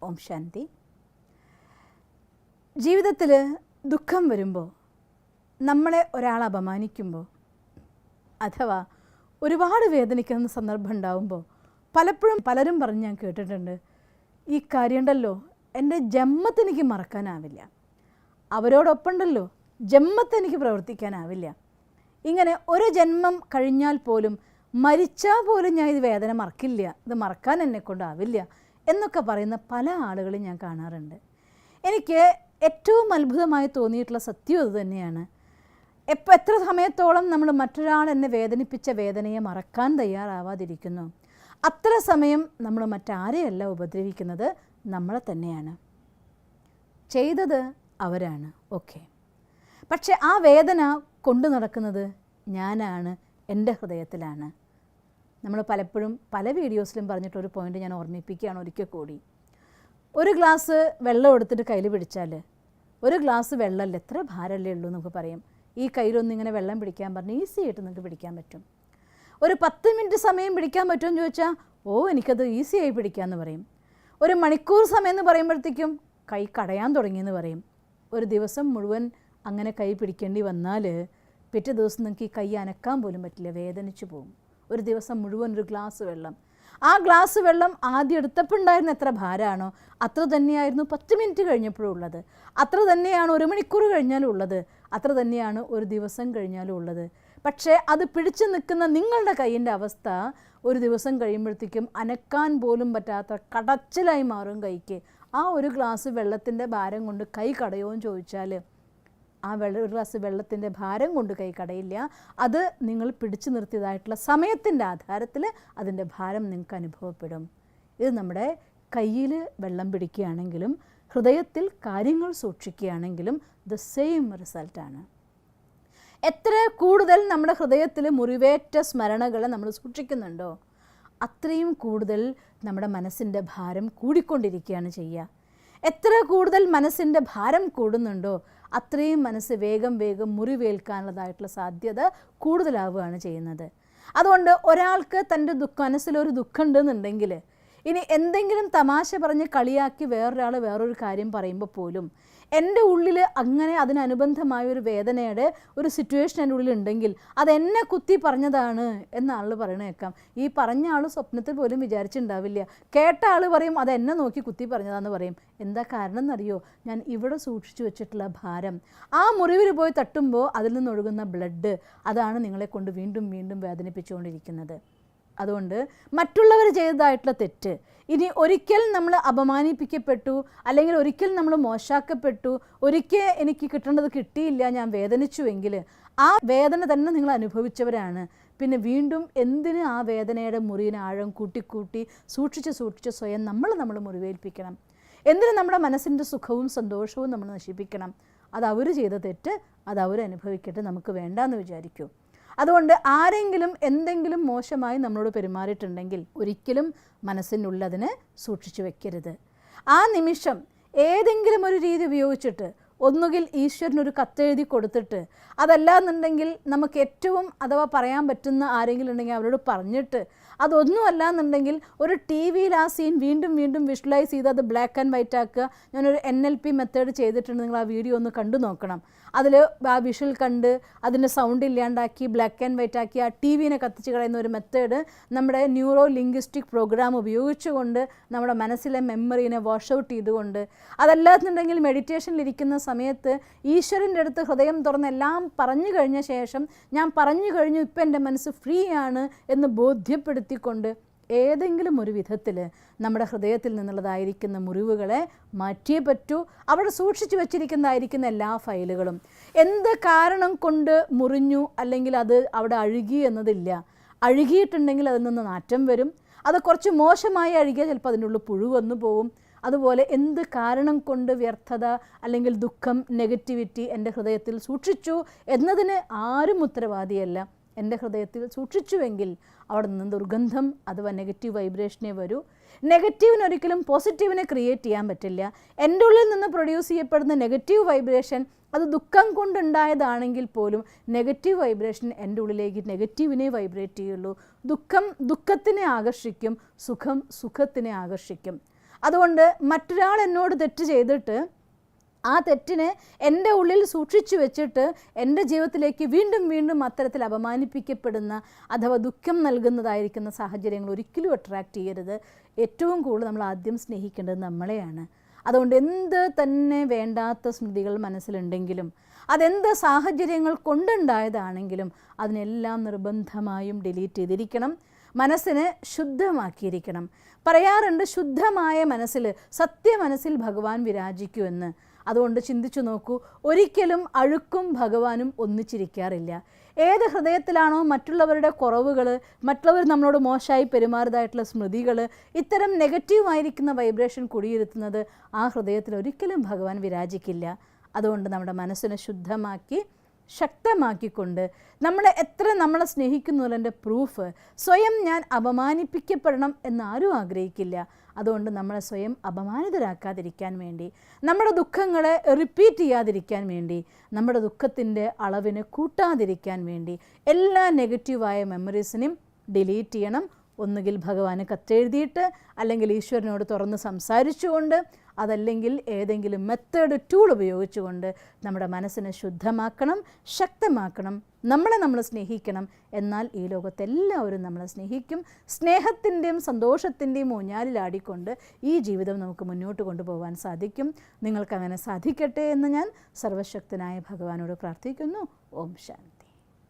ഓം ശാന്തി. ജീവിതത്തിൽ ദുഃഖം വരുമ്പോൾ, നമ്മളെ ഒരാൾ അപമാനിക്കുമ്പോൾ, അഥവാ ഒരുപാട് വേദനിക്കുന്ന സന്ദർഭം ഉണ്ടാകുമ്പോൾ പലപ്പോഴും പലരും പറഞ്ഞ് ഞാൻ കേട്ടിട്ടുണ്ട്, ഈ കാര്യമുണ്ടല്ലോ എൻ്റെ ജന്മത്തെനിക്ക് മറക്കാനാവില്ല, അവരോടൊപ്പമുണ്ടല്ലോ ജന്മത്തെനിക്ക് പ്രവർത്തിക്കാനാവില്ല, ഇങ്ങനെ ഒരു ജന്മം കഴിഞ്ഞാൽ പോലും മരിച്ചാൽ പോലും ഞാൻ ഇത് വേദന മറക്കില്ല, ഇത് മറക്കാൻ എന്നെക്കൊണ്ടാവില്ല എന്നൊക്കെ പറയുന്ന പല ആളുകളും ഞാൻ കാണാറുണ്ട്. എനിക്ക് ഏറ്റവും അത്ഭുതമായി തോന്നിയിട്ടുള്ള സത്യം ഇത് തന്നെയാണ്. എത്ര സമയത്തോളം നമ്മൾ മറ്റൊരാൾ എന്നെ വേദനിപ്പിച്ച വേദനയെ മറക്കാൻ തയ്യാറാവാതിരിക്കുന്നു, അത്ര സമയം നമ്മൾ മറ്റാരെയല്ല ഉപദ്രവിക്കുന്നത്, നമ്മളെ തന്നെയാണ്. ചെയ്തത് അവരാണ്, ഓക്കെ, പക്ഷെ ആ വേദന കൊണ്ടു നടക്കുന്നത് ഞാനാണ്, എൻ്റെ ഹൃദയത്തിലാണ്. നമ്മൾ പലപ്പോഴും പല വീഡിയോസിലും പറഞ്ഞിട്ടൊരു പോയിൻ്റ് ഞാൻ ഓർമ്മിപ്പിക്കുകയാണ് ഒരിക്കൽ കൂടി. ഒരു ഗ്ലാസ് വെള്ളം എടുത്തിട്ട് കയ്യിൽ പിടിച്ചാൽ, ഒരു ഗ്ലാസ് വെള്ളമല്ല, എത്ര ഭാരമല്ലേ ഉള്ളൂ നമുക്ക് പറയും. ഈ കയ്യിലൊന്നും ഇങ്ങനെ വെള്ളം പിടിക്കാൻ പറഞ്ഞാൽ ഈസി ആയിട്ട് നിങ്ങൾക്ക് പിടിക്കാൻ പറ്റും. ഒരു 10 മിനിറ്റ് സമയം പിടിക്കാൻ പറ്റുമെന്ന് ചോദിച്ചാൽ, എനിക്കത് ഈസിയായി പിടിക്കാമെന്ന് പറയും. ഒരു മണിക്കൂർ സമയം എന്ന് പറയുമ്പോഴത്തേക്കും കൈ കടയാൻ തുടങ്ങിയെന്ന് പറയും. ഒരു ദിവസം മുഴുവൻ അങ്ങനെ കൈ പിടിക്കേണ്ടി വന്നാൽ പിറ്റേ ദിവസം നിങ്ങൾക്ക് ഈ കൈ അനക്കാൻ പോലും പറ്റില്ല, വേദനിച്ചു പോകും. ഒരു ദിവസം മുഴുവൻ ഒരു ഗ്ലാസ് വെള്ളം, ആ ഗ്ലാസ് വെള്ളം ആദ്യം എടുത്തപ്പോൾ ഉണ്ടായിരുന്ന എത്ര ഭാരമാണോ അത്ര തന്നെയായിരുന്നു 10 മിനിറ്റ് കഴിഞ്ഞപ്പോഴും ഉള്ളത്, അത്ര തന്നെയാണ് 1 മണിക്കൂർ കഴിഞ്ഞാലും ഉള്ളത്, അത്ര തന്നെയാണ് ഒരു ദിവസം കഴിഞ്ഞാലും ഉള്ളത്. പക്ഷേ അത് പിടിച്ചു നിൽക്കുന്ന നിങ്ങളുടെ കൈയിൻ്റെ അവസ്ഥ ഒരു ദിവസം കഴിയുമ്പോഴത്തേക്കും അനക്കാൻ പോലും പറ്റാത്ത കടച്ചിലായി മാറും കൈക്ക്. ആ ഒരു ഗ്ലാസ് വെള്ളത്തിൻ്റെ ഭാരം കൊണ്ട് കൈ കടയോ എന്ന് ചോദിച്ചാൽ, ആ ഒരു ഗ്ലാസ് വെള്ളത്തിൻ്റെ ഭാരം കൊണ്ട് കൈ കടയില്ല. അത് നിങ്ങൾ പിടിച്ചു നിർത്തിയതായിട്ടുള്ള സമയത്തിൻ്റെ ആധാരത്തിൽ അതിൻ്റെ ഭാരം നിങ്ങൾക്ക് അനുഭവപ്പെടും. ഇത് നമ്മുടെ കയ്യിൽ വെള്ളം പിടിക്കുകയാണെങ്കിലും ഹൃദയത്തിൽ കാര്യങ്ങൾ സൂക്ഷിക്കുകയാണെങ്കിലും ദ സെയിം റിസൾട്ടാണ്. എത്ര കൂടുതൽ നമ്മുടെ ഹൃദയത്തിൽ മുറിവേറ്റ സ്മരണകളെ നമ്മൾ സൂക്ഷിക്കുന്നുണ്ടോ, അത്രയും കൂടുതൽ നമ്മുടെ മനസ്സിൻ്റെ ഭാരം കൂടിക്കൊണ്ടിരിക്കുകയാണ് ചെയ്യുക. എത്ര കൂടുതൽ മനസ്സിൻ്റെ ഭാരം കൂടുന്നുണ്ടോ അത്രയും മനസ്സ് വേഗം വേഗം മുറിവേൽക്കാനുള്ളതായിട്ടുള്ള സാധ്യത കൂടുതലാവുകയാണ് ചെയ്യുന്നത്. അതുകൊണ്ട് ഒരാൾക്ക് തൻ്റെ മനസ്സിലൊരു ദുഃഖം ഉണ്ടെന്നുണ്ടെങ്കിൽ, ഇനി എന്തെങ്കിലും തമാശ പറഞ്ഞ് കളിയാക്കി വേറൊരാൾ വേറൊരു കാര്യം പറയുമ്പോൾ പോലും എൻ്റെ ഉള്ളിൽ അങ്ങനെ അതിനനുബന്ധമായ ഒരു വേദനയുടെ ഒരു സിറ്റുവേഷൻ എൻ്റെ ഉള്ളിലുണ്ടെങ്കിൽ അതെന്നെ കുത്തി പറഞ്ഞതാണ് എന്ന ആൾ പറയണേക്കാം. ഈ പറഞ്ഞ ആൾ സ്വപ്നത്തിൽ പോലും വിചാരിച്ചിട്ടുണ്ടാവില്ല. കേട്ട ആൾ പറയും അതെന്നെ നോക്കി കുത്തി പറഞ്ഞതാണെന്ന് പറയും. എന്താ കാരണം എന്നറിയോ? ഞാൻ ഇവിടെ സൂക്ഷിച്ചു വെച്ചിട്ടുള്ള ഭാരം ആ മുറിവിൽ പോയി തട്ടുമ്പോൾ അതിൽ നിന്നൊഴുകുന്ന ബ്ലഡ്, അതാണ് നിങ്ങളെ കൊണ്ട് വീണ്ടും വീണ്ടും വേദനിപ്പിച്ചുകൊണ്ടിരിക്കുന്നത്. അതുകൊണ്ട് മറ്റുള്ളവർ ചെയ്തതായിട്ടുള്ള തെറ്റ്, ഇനി ഒരിക്കൽ നമ്മൾ അപമാനിപ്പിക്കപ്പെട്ടു, അല്ലെങ്കിൽ ഒരിക്കൽ നമ്മൾ മോശാക്കപ്പെട്ടു, ഒരിക്കൽ എനിക്ക് കിട്ടേണ്ടത് കിട്ടിയില്ല, ഞാൻ വേദനിച്ചുവെങ്കിൽ ആ വേദന തന്നെ നിങ്ങൾ അനുഭവിച്ചവരാണ്. പിന്നെ വീണ്ടും എന്തിന് ആ വേദനയുടെ മുറിവിന് ആഴം കൂട്ടി സൂക്ഷിച്ച് സ്വയം നമ്മൾ മുറിവേൽപ്പിക്കണം? എന്തിന് നമ്മുടെ മനസ്സിൻ്റെ സുഖവും സന്തോഷവും നമ്മൾ നശിപ്പിക്കണം? അത് അവർ ചെയ്ത തെറ്റ്, അത് അവരനുഭവിക്കട്ടെ, നമുക്ക് വേണ്ടാന്ന് വിചാരിക്കൂ. അതുകൊണ്ട് ആരെങ്കിലും എന്തെങ്കിലും മോശമായി നമ്മളോട് പെരുമാറിയിട്ടുണ്ടെങ്കിൽ ഒരിക്കലും മനസ്സിനുള്ളതിനെ സൂക്ഷിച്ചു വെക്കരുത്. ആ നിമിഷം ഏതെങ്കിലും ഒരു രീതി ഉപയോഗിച്ചിട്ട്, ഒന്നുകിൽ ഈശ്വരനൊരു കത്തെഴുതി കൊടുത്തിട്ട്, അതല്ലാന്നുണ്ടെങ്കിൽ നമുക്ക് ഏറ്റവും അഥവാ പറയാൻ പറ്റുന്ന ആരെങ്കിലും ഉണ്ടെങ്കിൽ അവരോട് പറഞ്ഞിട്ട്, അതൊന്നും അല്ലാന്നുണ്ടെങ്കിൽ ഒരു ടി വിയിൽ ആ സീൻ വീണ്ടും വീണ്ടും വിഷ്വലൈസ് ചെയ്ത് അത് ബ്ലാക്ക് ആൻഡ് വൈറ്റ് ആക്കുക. ഞാനൊരു NLP മെത്തേഡ് ചെയ്തിട്ടുണ്ട്, നിങ്ങൾ ആ വീഡിയോ ഒന്ന് കണ്ടു നോക്കണം. അതിൽ ആ വിഷ്വൽ കണ്ട് അതിൻ്റെ സൗണ്ട് ഇല്ലാണ്ടാക്കി ബ്ലാക്ക് ആൻഡ് വൈറ്റ് ആക്കി ആ ടി വിനെ കത്തിച്ച് കളയുന്ന ഒരു മെത്തേഡ് നമ്മുടെ ന്യൂറോ ലിംഗ്വിസ്റ്റിക് പ്രോഗ്രാം ഉപയോഗിച്ചുകൊണ്ട് നമ്മുടെ മനസ്സിലെ മെമ്മറീനെ വാഷ് ഔട്ട് ചെയ്തുകൊണ്ട്, അതല്ലാന്നുണ്ടെങ്കിൽ മെഡിറ്റേഷനിലിരിക്കുന്ന സമയത്ത് ഈശ്വരൻ്റെ അടുത്ത് ഹൃദയം തുറന്ന് എല്ലാം പറഞ്ഞു കഴിഞ്ഞ ശേഷം, ഞാൻ പറഞ്ഞു കഴിഞ്ഞു, ഇപ്പം എൻ്റെ മനസ്സ് ഫ്രീ ആണ് എന്ന് ബോധ്യപ്പെടുത്തിക്കൊണ്ട് ഏതെങ്കിലും ഒരു വിധത്തിൽ നമ്മുടെ ഹൃദയത്തിൽ നിന്നുള്ളതായിരിക്കുന്ന മുറിവുകളെ മാറ്റിയേ പറ്റൂ. അവിടെ സൂക്ഷിച്ചു വച്ചിരിക്കുന്നതായിരിക്കുന്ന എല്ലാ ഫയലുകളും എന്ത് കാരണം കൊണ്ട് മുറിഞ്ഞു അല്ലെങ്കിൽ അത് അവിടെ അഴുകി എന്നതില്ല. അഴുകിയിട്ടുണ്ടെങ്കിൽ അതിൽ നിന്ന് നാറ്റം വരും. അത് കുറച്ച് മോശമായി അഴുകിയാൽ ചിലപ്പോൾ അതിൻ്റെ ഉള്ളിൽ പുഴു വന്നു പോവും. അതുപോലെ എന്ത് കാരണം കൊണ്ട് വ്യർത്ഥത അല്ലെങ്കിൽ ദുഃഖം, നെഗറ്റിവിറ്റി എൻ്റെ ഹൃദയത്തിൽ സൂക്ഷിച്ചു എന്നതിന് ആരും ഉത്തരവാദിയല്ല. എൻ്റെ ഹൃദയത്തിൽ സൂക്ഷിച്ചുവെങ്കിൽ അവിടെ നിന്ന് ദുർഗന്ധം അഥവാ നെഗറ്റീവ് വൈബ്രേഷനേ വരൂ. നെഗറ്റീവിനൊരിക്കലും പോസിറ്റീവിനെ ക്രിയേറ്റ് ചെയ്യാൻ പറ്റില്ല. എൻ്റെ ഉള്ളിൽ നിന്ന് പ്രൊഡ്യൂസ് ചെയ്യപ്പെടുന്ന നെഗറ്റീവ് വൈബ്രേഷൻ അത് ദുഃഖം കൊണ്ടുണ്ടായതാണെങ്കിൽ പോലും നെഗറ്റീവ് വൈബ്രേഷൻ എൻ്റെ ഉള്ളിലേക്ക് നെഗറ്റീവിനെ വൈബ്രേറ്റ് ചെയ്യുള്ളൂ. ദുഃഖം ദുഃഖത്തിനെ ആകർഷിക്കും, സുഖം സുഖത്തിനെ ആകർഷിക്കും. അതുകൊണ്ട് മറ്റൊരാൾ എന്നോട് തെറ്റ് ചെയ്തിട്ട് ആ തെറ്റിനെ എൻ്റെ ഉള്ളിൽ സൂക്ഷിച്ചു വെച്ചിട്ട് എൻ്റെ ജീവിതത്തിലേക്ക് വീണ്ടും വീണ്ടും അത്തരത്തിൽ അപമാനിപ്പിക്കപ്പെടുന്ന അഥവാ ദുഃഖം നൽകുന്നതായിരിക്കുന്ന സാഹചര്യങ്ങൾ ഒരിക്കലും അട്രാക്റ്റ് ചെയ്യരുത്. ഏറ്റവും കൂടുതൽ നമ്മൾ ആദ്യം സ്നേഹിക്കേണ്ടത് നമ്മളെയാണ്. അതുകൊണ്ട് എന്ത് തന്നെ വേണ്ടാത്ത സ്മൃതികൾ മനസ്സിലുണ്ടെങ്കിലും അതെന്ത് സാഹചര്യങ്ങൾ കൊണ്ടുണ്ടായതാണെങ്കിലും അതിനെല്ലാം നിർബന്ധമായും ഡിലീറ്റ് ചെയ്തിരിക്കണം. മനസ്സിനെ ശുദ്ധമാക്കിയിരിക്കണം. പറയാറുണ്ട്, ശുദ്ധമായ മനസ്സിൽ, സത്യമനസ്സിൽ ഭഗവാൻ വിരാജിക്കുമെന്ന്. അതുകൊണ്ട് ചിന്തിച്ചു നോക്കൂ, ഒരിക്കലും അഴുക്കും ഭഗവാനും ഒന്നിച്ചിരിക്കാറില്ല. ഏത് ഹൃദയത്തിലാണോ മറ്റുള്ളവരുടെ കുറവുകൾ, മറ്റുള്ളവർ നമ്മളോട് മോശമായി പെരുമാറിയതായിട്ടുള്ള സ്മൃതികൾ, ഇത്തരം നെഗറ്റീവായിരിക്കുന്ന വൈബ്രേഷൻ കുടിയിരുത്തുന്നത്, ആ ഹൃദയത്തിൽ ഒരിക്കലും ഭഗവാൻ വിരാജിക്കില്ല. അതുകൊണ്ട് നമ്മുടെ മനസ്സിനെ ശുദ്ധമാക്കി ശക്തമാക്കിക്കൊണ്ട് നമ്മളെ സ്നേഹിക്കുന്നതിൻ്റെ പ്രൂഫ്, സ്വയം ഞാൻ അപമാനിപ്പിക്കപ്പെടണം എന്നാരും ആഗ്രഹിക്കില്ല. അതുകൊണ്ട് നമ്മളെ സ്വയം അപമാനിതരാക്കാതിരിക്കാൻ വേണ്ടി, നമ്മുടെ ദുഃഖങ്ങളെ റിപ്പീറ്റ് ചെയ്യാതിരിക്കാൻ വേണ്ടി, നമ്മുടെ ദുഃഖത്തിൻ്റെ അളവിനെ കൂട്ടാതിരിക്കാൻ വേണ്ടി എല്ലാ നെഗറ്റീവായ മെമ്മറീസിനെയും ഡിലീറ്റ് ചെയ്യണം. ഒന്നുകിൽ ഭഗവാന് കത്തെഴുതിയിട്ട്, അല്ലെങ്കിൽ ഈശ്വരനോട് തുറന്ന് സംസാരിച്ചുകൊണ്ട്, അതല്ലെങ്കിൽ ഏതെങ്കിലും മെത്തേഡ് ടൂൾ ഉപയോഗിച്ചുകൊണ്ട് നമ്മുടെ മനസ്സിനെ ശുദ്ധമാക്കണം, ശക്തമാക്കണം. നമ്മൾ സ്നേഹിക്കണം. എന്നാൽ ഈ ലോകത്തെല്ലാവരും നമ്മളെ സ്നേഹിക്കും. സ്നേഹത്തിൻ്റെയും സന്തോഷത്തിൻ്റെയും ഊഞ്ഞാലിലാടിക്കൊണ്ട് ഈ ജീവിതം നമുക്ക് മുന്നോട്ട് കൊണ്ടുപോകാൻ സാധിക്കും. നിങ്ങൾക്കങ്ങനെ സാധിക്കട്ടെ എന്ന് ഞാൻ സർവശക്തനായ ഭഗവാനോട് പ്രാർത്ഥിക്കുന്നു. ഓം ശാന്തി.